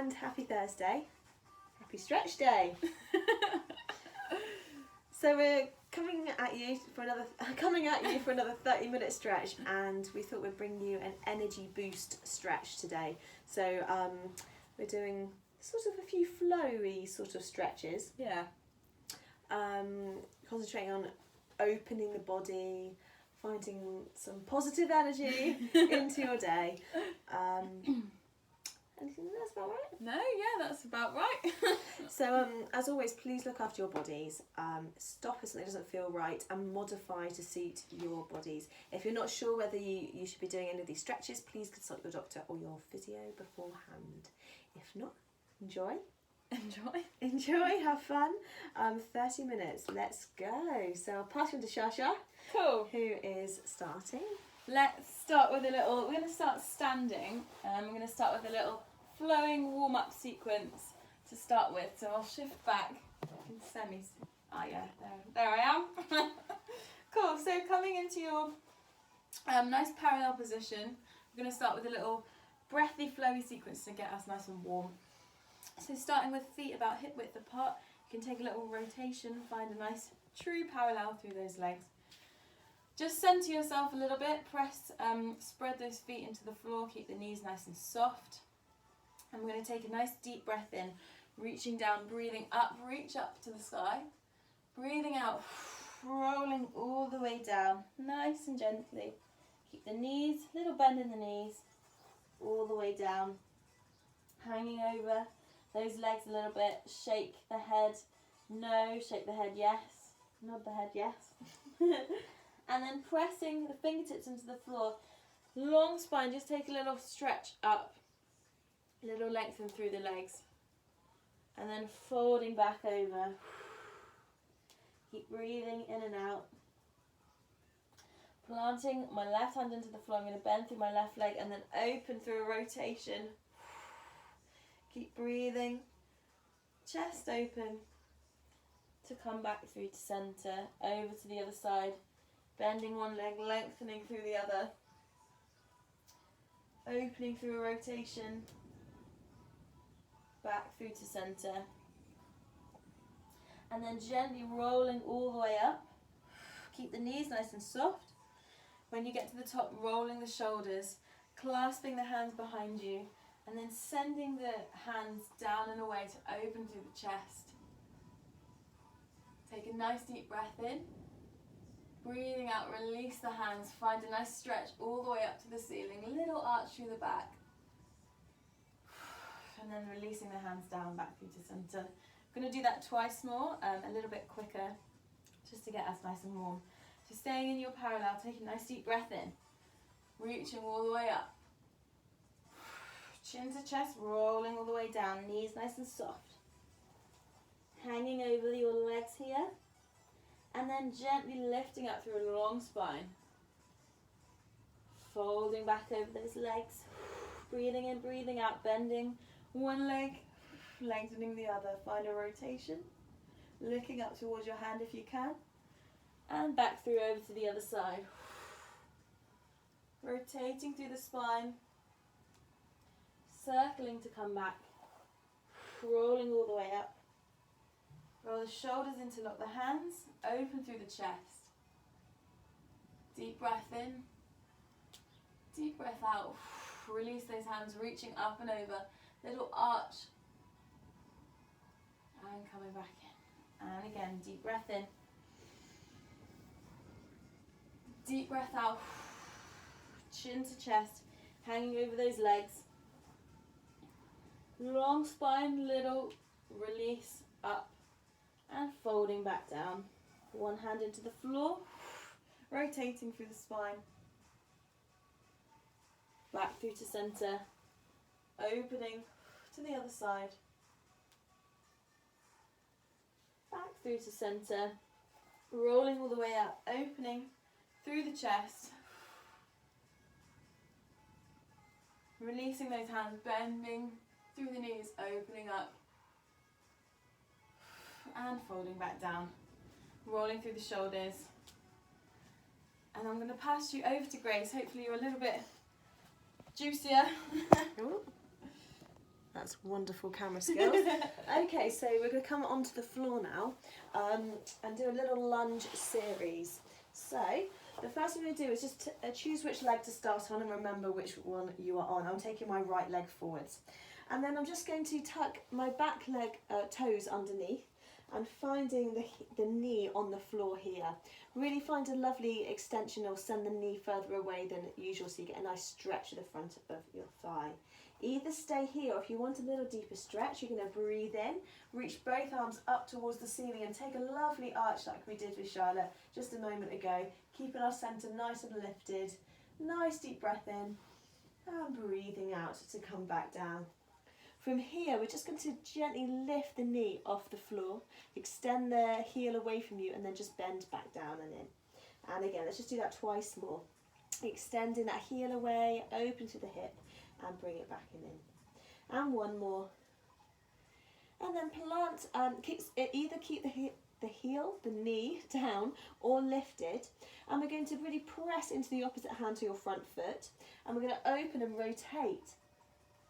and happy Thursday. Happy stretch day. So we're coming at you for another 30-minute stretch, and we thought we'd bring you an energy boost stretch today. So we're doing sort of a few flowy sort of stretches. Yeah. Concentrating on opening the body, finding some positive energy into your day. Anything that's about right? No, yeah, that's about right. So as always, please look after your bodies. Stop if something doesn't feel right and modify to suit your bodies. If you're not sure whether you should be doing any of these stretches, please consult your doctor or your physio beforehand. If not, enjoy, have fun. 30 minutes, let's go. So I'll pass you on to Shasha. Cool. Who is starting. Let's start with we're going to start standing. We're going to start with a little flowing warm-up sequence to start with. So I'll shift back in semis. There I am. Cool, so coming into your nice parallel position, we're going to start with a little breathy, flowy sequence to get us nice and warm. So starting with feet about hip width apart, you can take a little rotation, find a nice true parallel through those legs. Just centre yourself a little bit, spread those feet into the floor, keep the knees nice and soft. And we're going to take a nice deep breath in, reaching down, breathing up, reach up to the sky. Breathing out, rolling all the way down, nice and gently. Keep the knees, little bend in the knees, all the way down. Hanging over those legs a little bit, shake the head, no, shake the head, yes, nod the head, yes. And then pressing the fingertips into the floor, long spine, just take a little stretch up, a little lengthen through the legs, and then folding back over. Keep breathing in and out. Planting my left hand into the floor, I'm going to bend through my left leg and then open through a rotation. Keep breathing, chest open, to come back through to centre, over to the other side. Bending one leg, lengthening through the other. Opening through a rotation. Back through to centre. And then gently rolling all the way up. Keep the knees nice and soft. When you get to the top, rolling the shoulders, clasping the hands behind you, and then sending the hands down and away to open through the chest. Take a nice deep breath in. Breathing out, release the hands, find a nice stretch all the way up to the ceiling, little arch through the back. And then releasing the hands down, back through to centre. I'm going to do that twice more, a little bit quicker, just to get us nice and warm. So staying in your parallel, take a nice deep breath in, reaching all the way up. Chin to chest, rolling all the way down, knees nice and soft. Hanging over your legs here. And then gently lifting up through a long spine. Folding back over those legs. Breathing in, breathing out, bending one leg, lengthening the other. Find a rotation. Looking up towards your hand if you can. And back through over to the other side. Rotating through the spine. Circling to come back. Rolling all the way up. Roll the shoulders in to lock the hands, open through the chest. Deep breath in, deep breath out. Release those hands, reaching up and over, little arch. And coming back in. And again, deep breath in. Deep breath out, chin to chest, hanging over those legs. Long spine, little release up. And folding back down. One hand into the floor, rotating through the spine. Back through to centre, opening to the other side. Back through to centre, rolling all the way up, opening through the chest. Releasing those hands, bending through the knees, opening up. And folding back down, rolling through the shoulders. And I'm going to pass you over to Grace. Hopefully you're a little bit juicier. That's wonderful camera skills. Okay, so we're going to come onto the floor now and do a little lunge series. So the first thing we're going to do is just choose which leg to start on and remember which one you are on. I'm taking my right leg forwards. And then I'm just going to tuck my back leg toes underneath and finding the knee on the floor here. Really find a lovely extension or send the knee further away than usual so you get a nice stretch at the front of your thigh. Either stay here or if you want a little deeper stretch, you're going to breathe in, reach both arms up towards the ceiling and take a lovely arch like we did with Charlotte just a moment ago, keeping our centre nice and lifted. Nice deep breath in and breathing out to come back down. From here, we're just going to gently lift the knee off the floor, extend the heel away from you, and then just bend back down and in. And again, let's just do that twice more. Extending that heel away, open to the hip, and bring it back and in. And one more. And then plant, either keep the heel, the knee down, or lifted. And we're going to really press into the opposite hand to your front foot. And we're going to open and rotate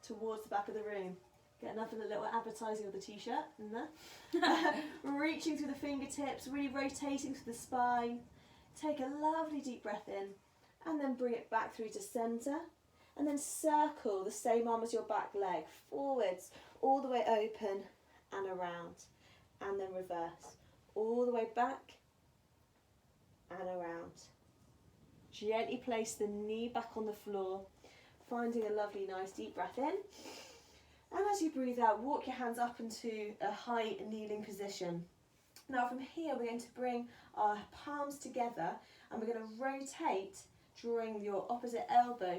towards the back of the room. Get enough of the little advertising of the t-shirt in there. Reaching through the fingertips, really rotating through the spine. Take a lovely deep breath in and then bring it back through to centre. And then circle the same arm as your back leg, forwards, all the way open and around. And then reverse, all the way back and around. Gently place the knee back on the floor. Finding a lovely nice deep breath in, and as you breathe out, walk your hands up into a high kneeling position. Now from here we're going to bring our palms together and we're going to rotate, drawing your opposite elbow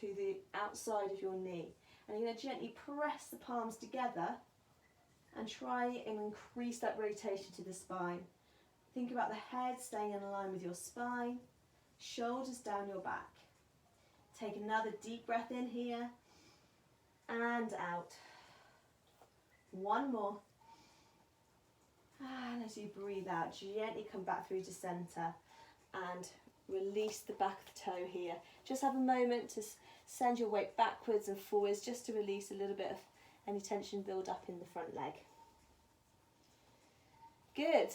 to the outside of your knee, and you're going to gently press the palms together and try and increase that rotation to the spine. Think about the head staying in line with your spine, shoulders down your back. Take another deep breath in here and out. One more. And as you breathe out, gently come back through to centre and release the back of the toe here. Just have a moment to send your weight backwards and forwards just to release a little bit of any tension build up in the front leg. Good.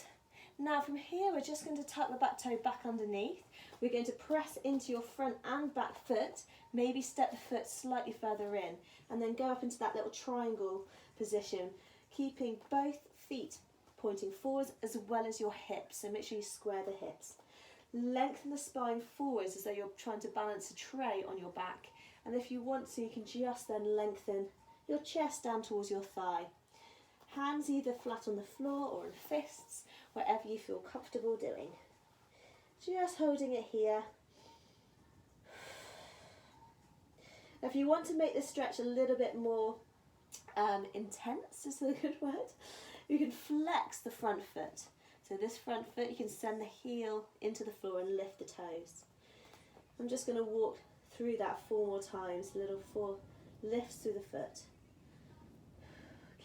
Now from here we're just going to tuck the back toe back underneath. We're going to press into your front and back foot, maybe step the foot slightly further in, and then go up into that little triangle position, keeping both feet pointing forwards as well as your hips, so make sure you square the hips. Lengthen the spine forwards as though you're trying to balance a tray on your back, and if you want to, you can just then lengthen your chest down towards your thigh. Hands either flat on the floor or in fists, whatever you feel comfortable doing. Just holding it here. If you want to make this stretch a little bit more intense, is a good word, you can flex the front foot. So this front foot, you can send the heel into the floor and lift the toes. I'm just going to walk through that 4 more times, little 4 lifts through the foot.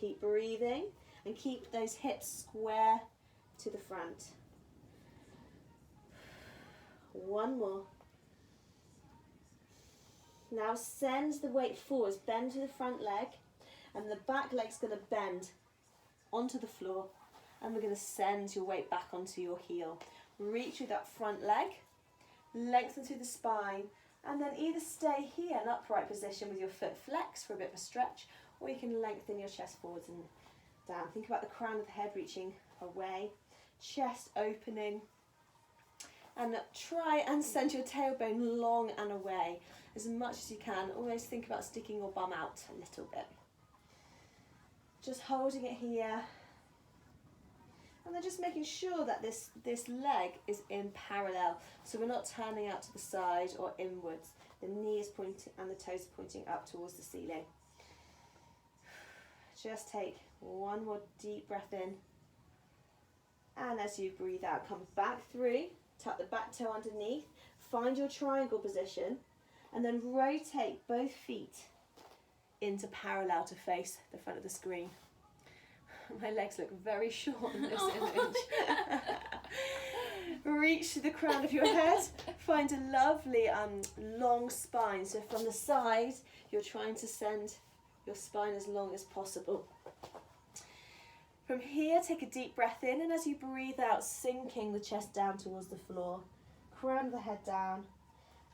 Keep breathing and keep those hips square to the front. One more. Now send the weight forwards, bend to the front leg, and the back leg's going to bend onto the floor, and we're going to send your weight back onto your heel. Reach with that front leg, lengthen through the spine, and then either stay here in upright position with your foot flexed for a bit of a stretch, or you can lengthen your chest forwards and down. Think about the crown of the head reaching away, chest opening, and try and send your tailbone long and away as much as you can. Always think about sticking your bum out a little bit. Just holding it here, and then just making sure that this leg is in parallel, so we're not turning out to the side or inwards. The knee is pointing and the toes are pointing up towards the ceiling. Just take one more deep breath in, and as you breathe out, come back through, tuck the back toe underneath, find your triangle position, and then rotate both feet into parallel to face the front of the screen. My legs look very short in this image. Reach to the crown of your head, find a lovely long spine. So from the side, you're trying to send your spine as long as possible. From here, take a deep breath in, and as you breathe out, sinking the chest down towards the floor, crown of the head down,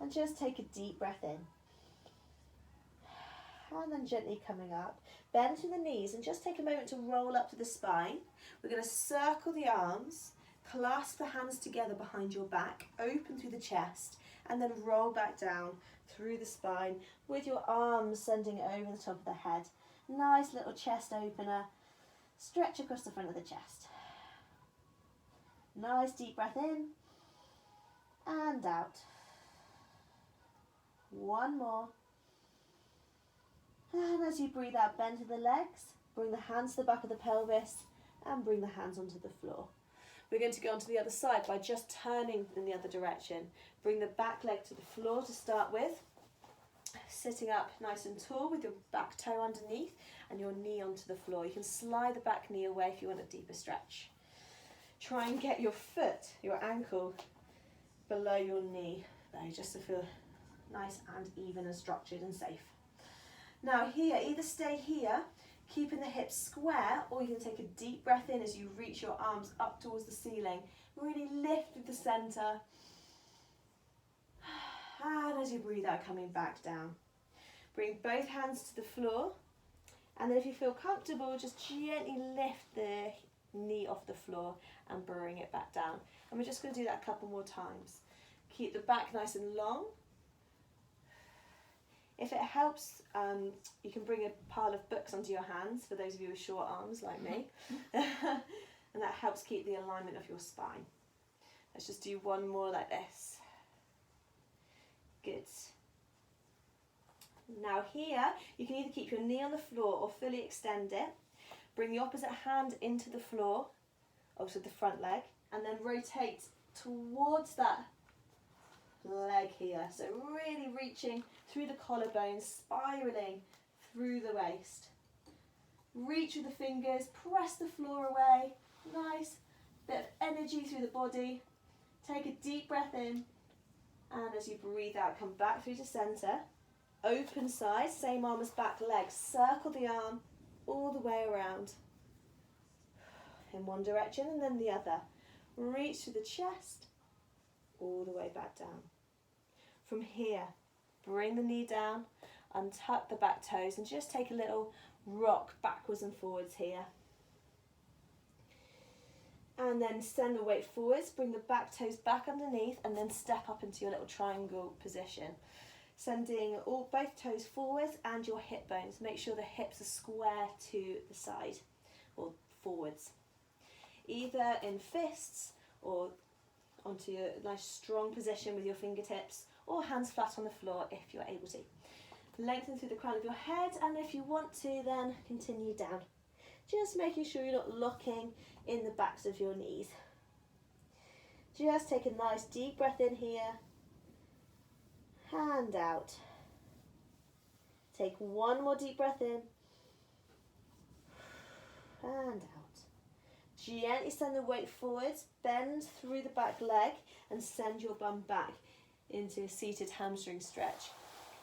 and just take a deep breath in. And then gently coming up, bend to the knees and just take a moment to roll up to the spine. We're going to circle the arms, clasp the hands together behind your back, open through the chest, and then roll back down through the spine with your arms sending over the top of the head. Nice little chest opener. Stretch across the front of the chest. Nice deep breath in and out. One more. And as you breathe out, bend to the legs, bring the hands to the back of the pelvis and bring the hands onto the floor. We're going to go onto the other side by just turning in the other direction. Bring the back leg to the floor to start with. Sitting up nice and tall with your back toe underneath and your knee onto the floor. You can slide the back knee away if you want a deeper stretch. Try and get your foot, your ankle, below your knee there, just to feel nice and even and structured and safe. Now here, either stay here, keeping the hips square, or you can take a deep breath in as you reach your arms up towards the ceiling. Really lift through the centre. And as you breathe out, coming back down. Bring both hands to the floor. And then if you feel comfortable, just gently lift the knee off the floor and bring it back down. And we're just going to do that a couple more times. Keep the back nice and long. If it helps, you can bring a pile of books onto your hands, for those of you with short arms like me. And that helps keep the alignment of your spine. Let's just do one more like this. Good. Now here, you can either keep your knee on the floor or fully extend it. Bring the opposite hand into the floor, also the front leg, and then rotate towards that leg here. So really reaching through the collarbones, spiraling through the waist. Reach with the fingers, press the floor away. Nice bit of energy through the body. Take a deep breath in, and as you breathe out, come back through to centre. Open side, same arm as back leg. Circle the arm all the way around. In one direction and then the other. Reach to the chest, all the way back down. From here, bring the knee down, untuck the back toes and just take a little rock backwards and forwards here. And then send the weight forwards, bring the back toes back underneath and then step up into your little triangle position. Sending both toes forwards and your hip bones. Make sure the hips are square to the side or forwards. Either in fists or onto your nice strong position with your fingertips, or hands flat on the floor if you're able to. Lengthen through the crown of your head, and if you want to then continue down. Just making sure you're not locking in the backs of your knees. Just take a nice deep breath in here. Hand out. Take one more deep breath in. And out. Gently send the weight forwards, bend through the back leg and send your bum back into a seated hamstring stretch.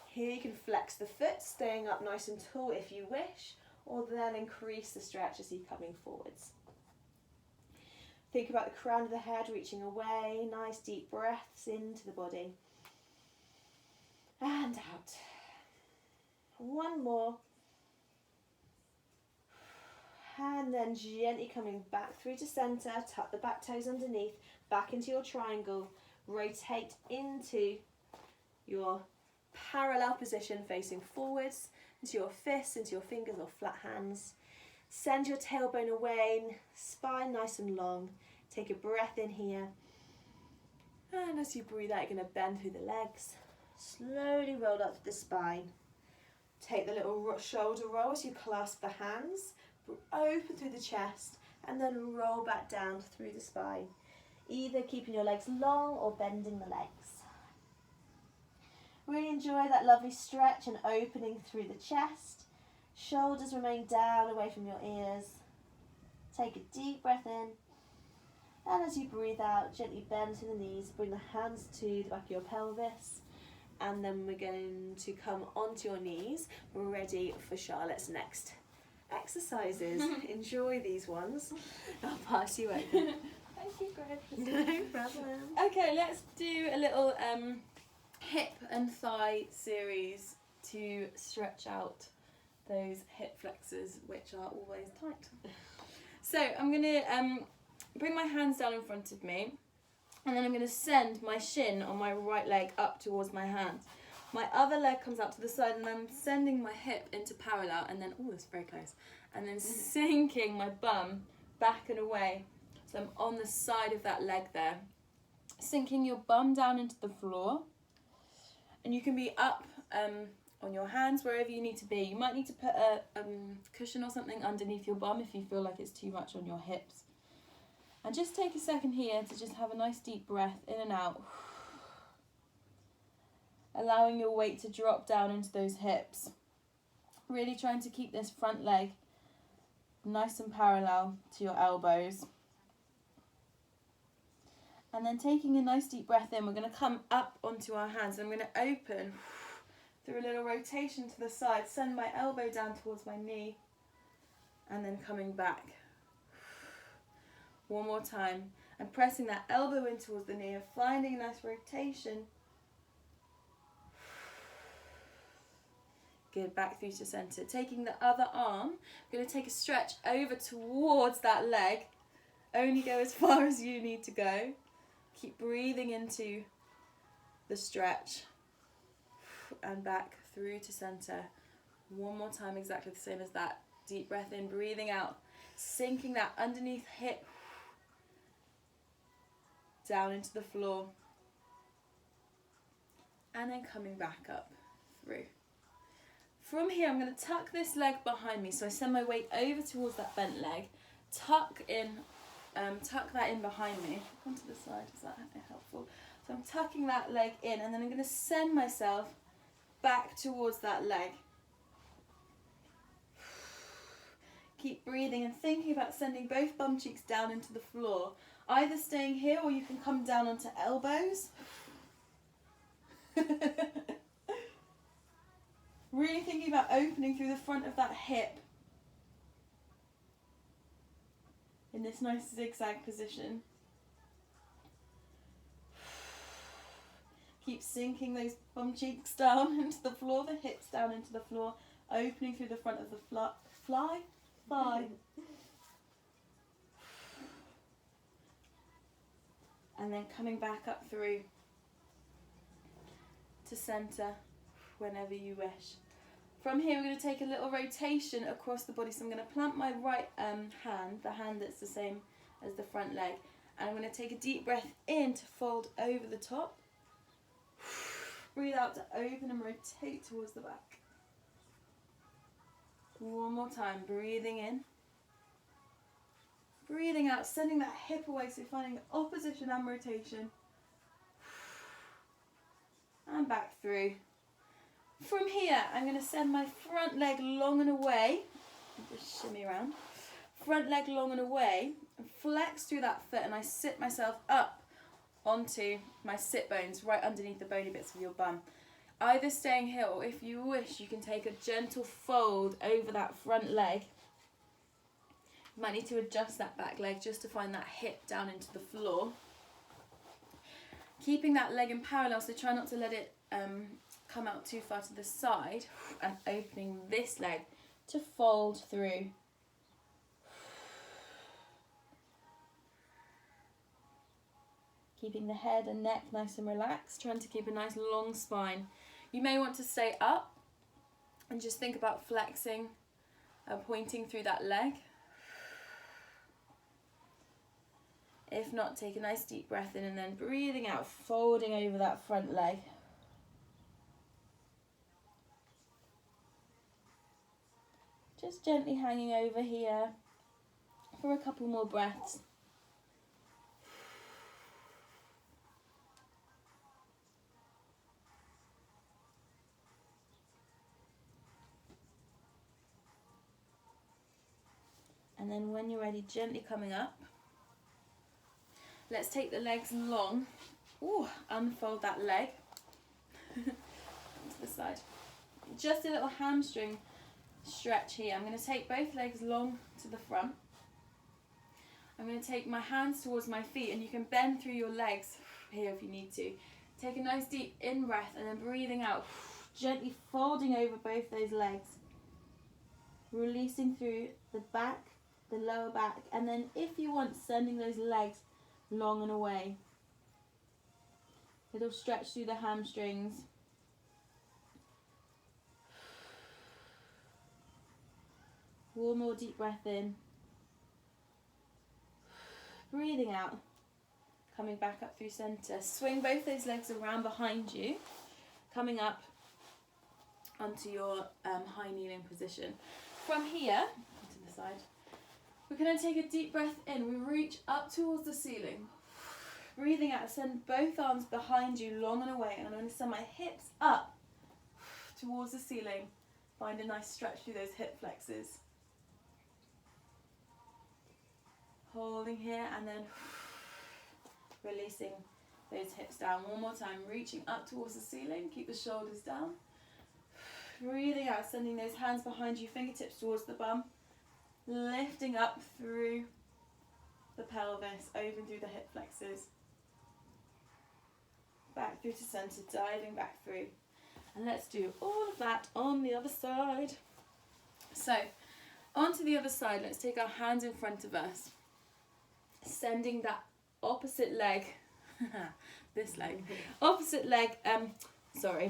Here you can flex the foot, staying up nice and tall if you wish, or then increase the stretch as you're coming forwards. Think about the crown of the head reaching away, nice deep breaths into the body. And out. One more. And then gently coming back through to centre, tuck the back toes underneath, back into your triangle, rotate into your parallel position facing forwards, into your fists, into your fingers or flat hands. Send your tailbone away, spine nice and long. Take a breath in here. And as you breathe out, you're going to bend through the legs. Slowly roll up the spine. Take the little shoulder roll as you clasp the hands. Open through the chest and then roll back down through the spine, either keeping your legs long or bending the legs. Really enjoy that lovely stretch and opening through the chest. Shoulders remain down away from your ears. Take a deep breath in, and as you breathe out, gently bend to the knees. Bring the hands to the back of your pelvis. and then we're going to come onto your knees, ready for Charlotte's next exercises. Enjoy these ones. I'll pass you over. Thank you, Grace. No problem. Okay, let's do a little hip and thigh series to stretch out those hip flexors, which are always tight. So I'm going to bring my hands down in front of me, and then I'm going to send my shin on my right leg up towards my hand. My other leg comes out to the side, and I'm sending my hip into parallel, and then, oh, it's very close, and then sinking my bum back and away. So I'm on the side of that leg there. Sinking your bum down into the floor, and you can be up on your hands, wherever you need to be. You might need to put a cushion or something underneath your bum if you feel like it's too much on your hips. And just take a second here to just have a nice deep breath in and out. Allowing your weight to drop down into those hips. Really trying to keep this front leg nice and parallel to your elbows. And then taking a nice deep breath in, we're going to come up onto our hands. I'm going to open through a little rotation to the side, send my elbow down towards my knee, and then coming back. One more time, and pressing that elbow in towards the knee and finding a nice rotation. Good, back through to centre. Taking the other arm, I'm going to take a stretch over towards that leg. Only go as far as you need to go. Keep breathing into the stretch. And back through to centre. One more time, exactly the same as that. Deep breath in, breathing out. Sinking that underneath hip down into the floor. And then coming back up through. From here, I'm going to tuck this leg behind me. So I send my weight over towards that bent leg. Tuck that in behind me. Onto the side, is that helpful? So I'm tucking that leg in, and then I'm going to send myself back towards that leg. Keep breathing and thinking about sending both bum cheeks down into the floor. Either staying here, or you can come down onto elbows. Really thinking about opening through the front of that hip in this nice zigzag position. Keep sinking those bum cheeks down into the floor, the hips down into the floor, opening through the front of the thigh. And then coming back up through to centre whenever you wish. From here, we're going to take a little rotation across the body. So I'm going to plant my right hand, the hand that's the same as the front leg, and I'm going to take a deep breath in to fold over the top. Breathe out to open and rotate towards the back. One more time, breathing in. Breathing out, sending that hip away, so finding opposition and rotation. And back through. From here, I'm going to send my front leg long and away. Just shimmy around. Front leg long and away. And flex through that foot, and I sit myself up onto my sit bones, right underneath the bony bits of your bum. Either staying here, or if you wish, you can take a gentle fold over that front leg. You might need to adjust that back leg just to find that hip down into the floor. Keeping that leg in parallel, so try not to let it come out too far to the side, and opening this leg to fold through. Keeping the head and neck nice and relaxed, trying to keep a nice long spine. You may want to stay up and just think about flexing and pointing through that leg. If not, take a nice deep breath in and then breathing out, folding over that front leg. Just gently hanging over here for a couple more breaths. And then when you're ready, gently coming up. Let's take the legs long. Ooh, unfold that leg. to the side. Just a little hamstring stretch here. I'm going to take both legs long to the front. I'm going to take my hands towards my feet, and you can bend through your legs here if you need to. Take a nice deep in-breath and then breathing out, gently folding over both those legs. Releasing through the back, the lower back, and then if you want, sending those legs long and away. Little stretch through the hamstrings. One more deep breath in. Breathing out. Coming back up through centre. Swing both those legs around behind you. Coming up onto your high kneeling position. From here, to the side, we're going to take a deep breath in. We reach up towards the ceiling. Breathing out, send both arms behind you, long and away. And I'm going to send my hips up towards the ceiling. Find a nice stretch through those hip flexors. Holding here and then releasing those hips down. One more time, reaching up towards the ceiling. Keep the shoulders down. Breathing out, sending those hands behind you, fingertips towards the bum. Lifting up through the pelvis, open through the hip flexors. Back through to centre, diving back through. And let's do all of that on the other side. So, onto the other side, let's take our hands in front of us. Sending that opposite leg, this leg, opposite leg,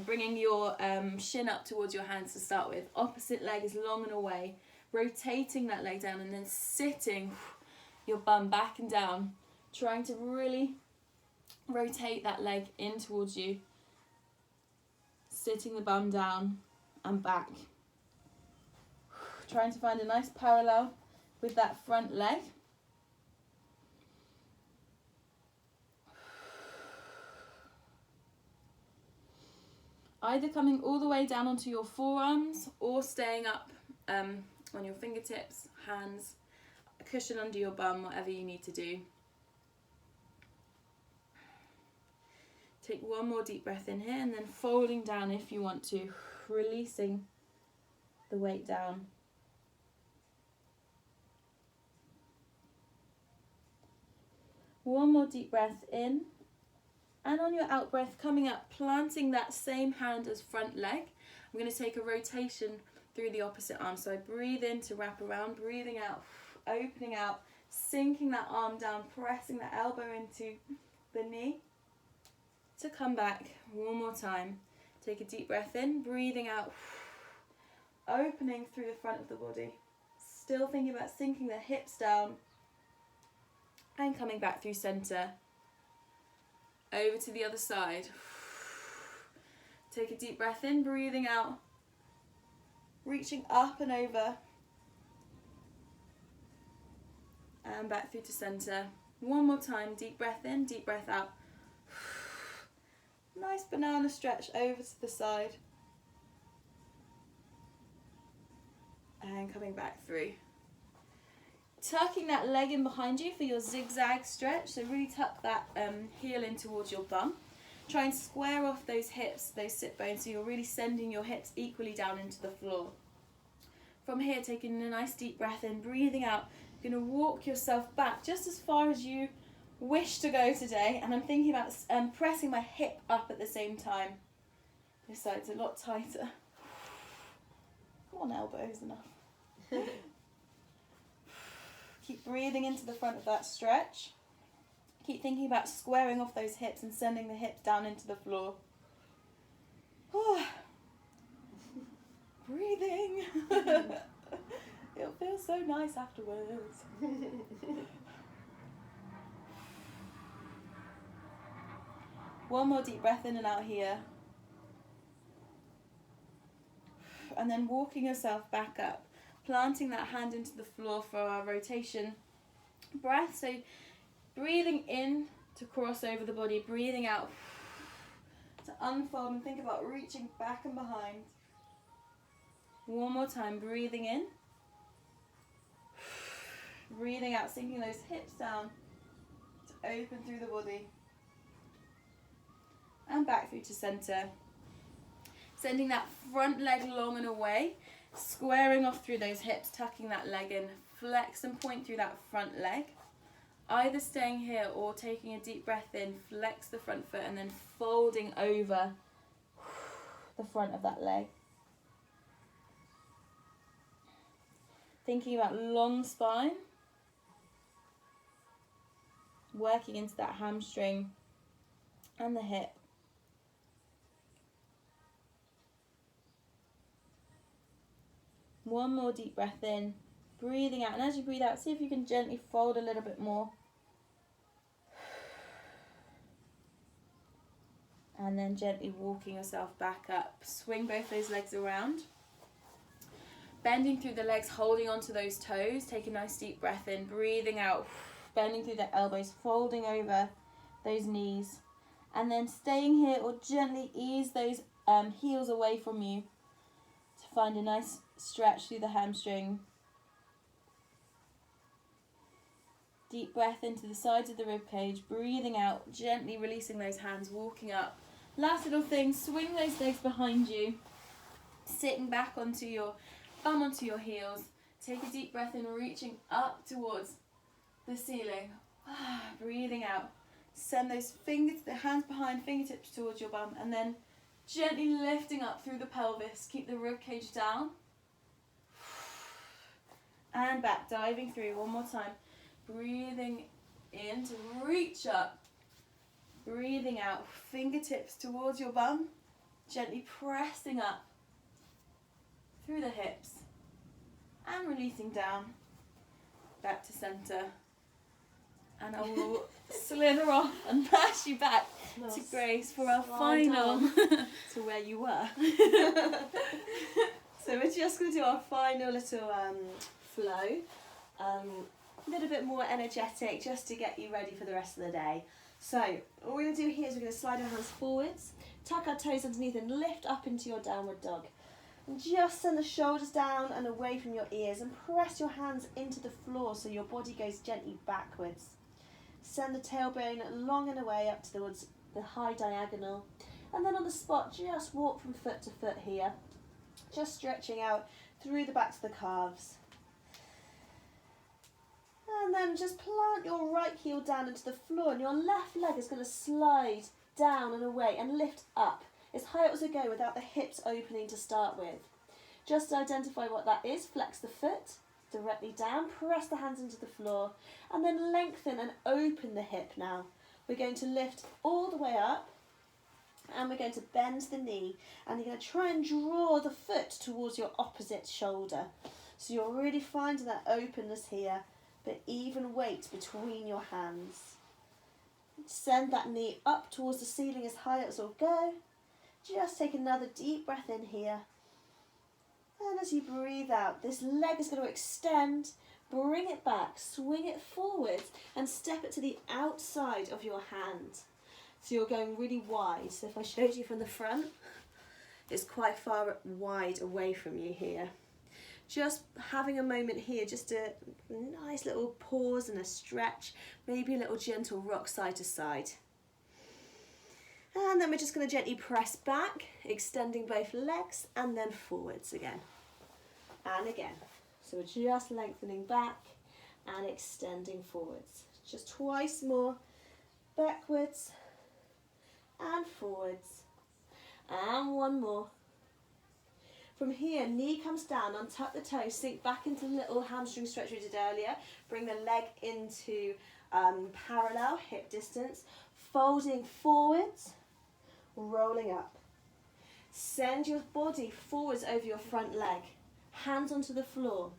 bringing your shin up towards your hands to start with. Opposite leg is long and away. Rotating that leg down and then sitting your bum back and down. Trying to really rotate that leg in towards you. Sitting the bum down and back. Trying to find a nice parallel with that front leg. Either coming all the way down onto your forearms or staying up on your fingertips, hands, a cushion under your bum, whatever you need to do. Take one more deep breath in here and then folding down if you want to, releasing the weight down. One more deep breath in. And on your out breath, coming up, planting that same hand as front leg. I'm going to take a rotation through the opposite arm. So I breathe in to wrap around, breathing out, opening out, sinking that arm down, pressing the elbow into the knee. To come back one more time. Take a deep breath in, breathing out, opening through the front of the body. Still thinking about sinking the hips down and coming back through centre. Over to the other side. Take a deep breath in, breathing out. Reaching up and over. And back through to centre. One more time, deep breath in, deep breath out. Nice banana stretch over to the side. And coming back through. Tucking that leg in behind you for your zigzag stretch. So really tuck that heel in towards your bum. Try and square off those hips, those sit bones, so you're really sending your hips equally down into the floor. From here, taking a nice deep breath in, breathing out. You're going to walk yourself back just as far as you wish to go today. And I'm thinking about pressing my hip up at the same time. This side's a lot tighter. Come on, elbows, enough. Keep breathing into the front of that stretch. Keep thinking about squaring off those hips and sending the hips down into the floor. Breathing. It'll feel so nice afterwards. One more deep breath in and out here. And then walking yourself back up. Planting that hand into the floor for our rotation breath. So breathing in to cross over the body, breathing out to unfold and think about reaching back and behind. One more time, breathing in. Breathing out, sinking those hips down to open through the body. And back through to centre. Sending that front leg long and away, squaring off through those hips, tucking that leg in, flex and point through that front leg. Either staying here or taking a deep breath in, flex the front foot and then folding over the front of that leg. Thinking about long spine, working into that hamstring and the hip. One more deep breath in, breathing out, and as you breathe out, see if you can gently fold a little bit more. And then gently walking yourself back up. Swing both those legs around. Bending through the legs, holding onto those toes. Take a nice deep breath in, breathing out. Bending through the elbows, folding over those knees. And then staying here or gently ease those heels away from you to find a nice stretch through the hamstring. Deep breath into the sides of the rib cage, breathing out, gently releasing those hands, walking up. Last little thing, swing those legs behind you, sitting back onto your bum onto your heels. Take a deep breath in, reaching up towards the ceiling. Breathing out. Send those the hands behind, fingertips towards your bum, and then gently lifting up through the pelvis. Keep the rib cage down. And back, diving through one more time. Breathing in to reach up. Breathing out, fingertips towards your bum. Gently pressing up through the hips. And releasing down. Back to center. And I will slither off and pass you back to Grace for our final. To where you were. So we're just going to do our final little flow. A little bit more energetic just to get you ready for the rest of the day. So all we're going to do here is we're going to slide our hands forwards, tuck our toes underneath and lift up into your downward dog. And just send the shoulders down and away from your ears and press your hands into the floor so your body goes gently backwards. Send the tailbone long and away up towards the high diagonal. And then on the spot, just walk from foot to foot here. Just stretching out through the backs of the calves. And then just plant your right heel down into the floor and your left leg is going to slide down and away and lift up as high as we go without the hips opening to start with. Just identify what that is, flex the foot directly down, press the hands into the floor and then lengthen and open the hip now. We're going to lift all the way up and we're going to bend the knee and you're going to try and draw the foot towards your opposite shoulder. So you're really finding that openness here, but even weight between your hands. Send that knee up towards the ceiling as high as it'll go. Just take another deep breath in here. And as you breathe out, this leg is going to extend. Bring it back, swing it forward and step it to the outside of your hand. So you're going really wide. So if I showed you from the front, it's quite far wide away from you here. Just having a moment here, just a nice little pause and a stretch, maybe a little gentle rock side to side. And then we're just going to gently press back, extending both legs and then forwards again. And again. So we're just lengthening back and extending forwards. Just twice more, backwards and forwards. And one more. From here, knee comes down, untuck the toes, sink back into the little hamstring stretch we did earlier. Bring the leg into parallel, hip distance. Folding forwards, rolling up. Send your body forwards over your front leg. Hands onto the floor.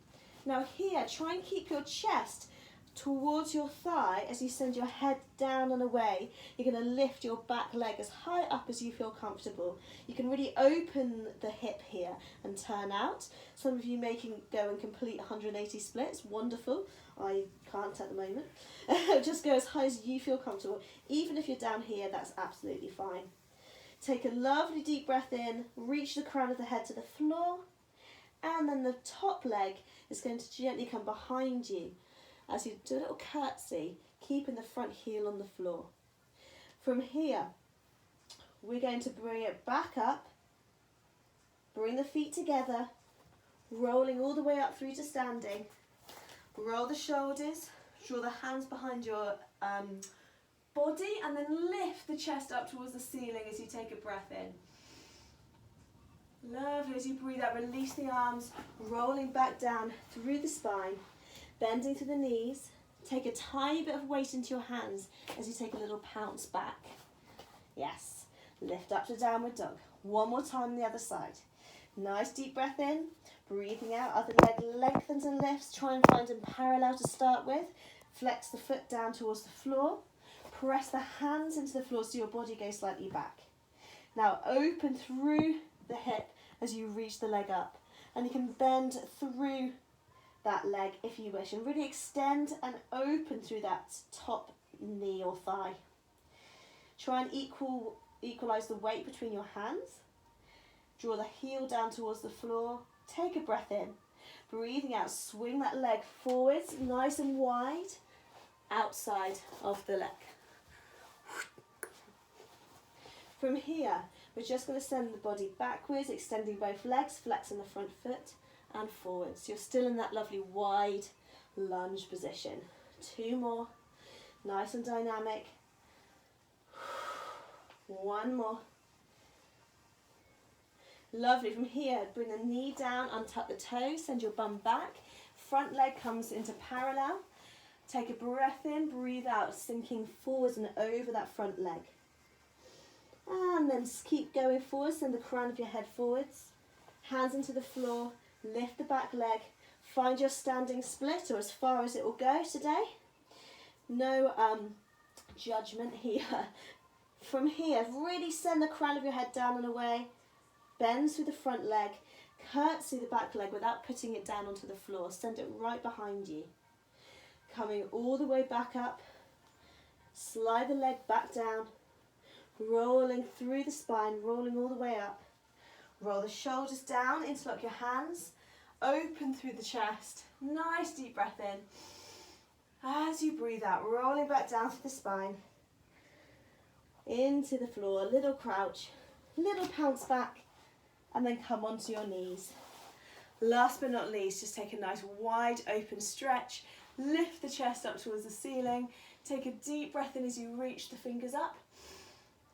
Now here, try and keep your chest towards your thigh as you send your head down and away. You're going to lift your back leg as high up as you feel comfortable. You can really open the hip here and turn out. Some of you may go and complete 180 splits. Wonderful. I can't at the moment. Just go as high as you feel comfortable. Even if you're down here, that's absolutely fine. Take a lovely deep breath in. Reach the crown of the head to the floor. And then the top leg is going to gently come behind you as you do a little curtsy, keeping the front heel on the floor. From here, we're going to bring it back up Bring the feet together, rolling all the way up through to standing. Roll the shoulders, draw the hands behind your body, and then lift the chest up towards the ceiling as you take a breath in. Lovely. As you breathe out, release the arms, rolling back down through the spine, bending to the knees. Take a tiny bit of weight into your hands as you take a little pounce back. Yes. Lift up to downward dog. One more time on the other side. Nice deep breath in, breathing out. Other leg lengthens and lifts. Try and find them parallel to start with. Flex the foot down towards the floor. Press the hands into the floor so your body goes slightly back. Now open through the hip as you reach the leg up. And you can bend through that leg if you wish. And really extend and open through that top knee or thigh. Try and equalize the weight between your hands. Draw the heel down towards the floor. Take a breath in. Breathing out, swing that leg forwards, nice and wide, outside of the leg. From here, we're just going to send the body backwards, extending both legs, flexing the front foot and forwards. You're still in that lovely wide lunge position. 2 more, nice and dynamic. 1 more. Lovely. From here, bring the knee down, untuck the toes, send your bum back. Front leg comes into parallel. Take a breath in, breathe out, sinking forwards and over that front leg. And then just keep going forward, send the crown of your head forwards. Hands into the floor, lift the back leg. Find your standing split or as far as it will go today. No judgment here. From here, really send the crown of your head down and away. Bend through the front leg, curtsy the back leg without putting it down onto the floor. Send it right behind you. Coming all the way back up. Slide the leg back down. Rolling through the spine, rolling all the way up. Roll the shoulders down, interlock your hands. Open through the chest. Nice deep breath in. As you breathe out, rolling back down through the spine. Into the floor, little crouch, little pounce back. And then come onto your knees. Last but not least, just take a nice wide open stretch. Lift the chest up towards the ceiling. Take a deep breath in as you reach the fingers up.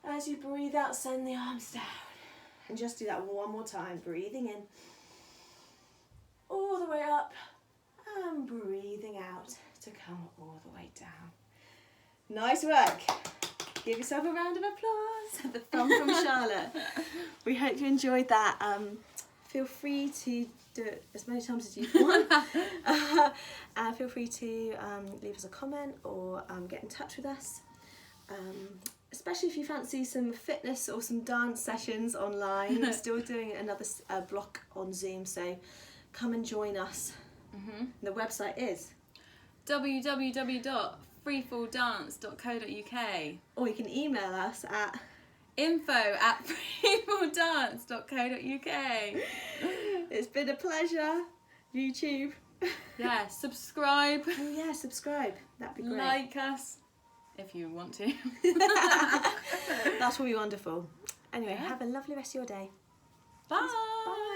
As you breathe out, send the arms down. And just do that one more time. Breathing in. All the way up. And breathing out to come all the way down. Nice work. Give yourself a round of applause. The thumb from Charlotte. We hope you enjoyed that. Feel free to do it as many times as you want. Feel free to leave us a comment or get in touch with us. Especially if you fancy some fitness or some dance sessions online. We're still doing another block on Zoom, so come and join us. The website is www.freefalldance.co.uk, or you can email us at info@freefalldance.co.uk. It's been a pleasure. YouTube. Yeah, subscribe. Oh yeah, subscribe. That'd be great. Like us if you want to. That's really wonderful. Anyway, have a lovely rest of your day. Bye. Bye.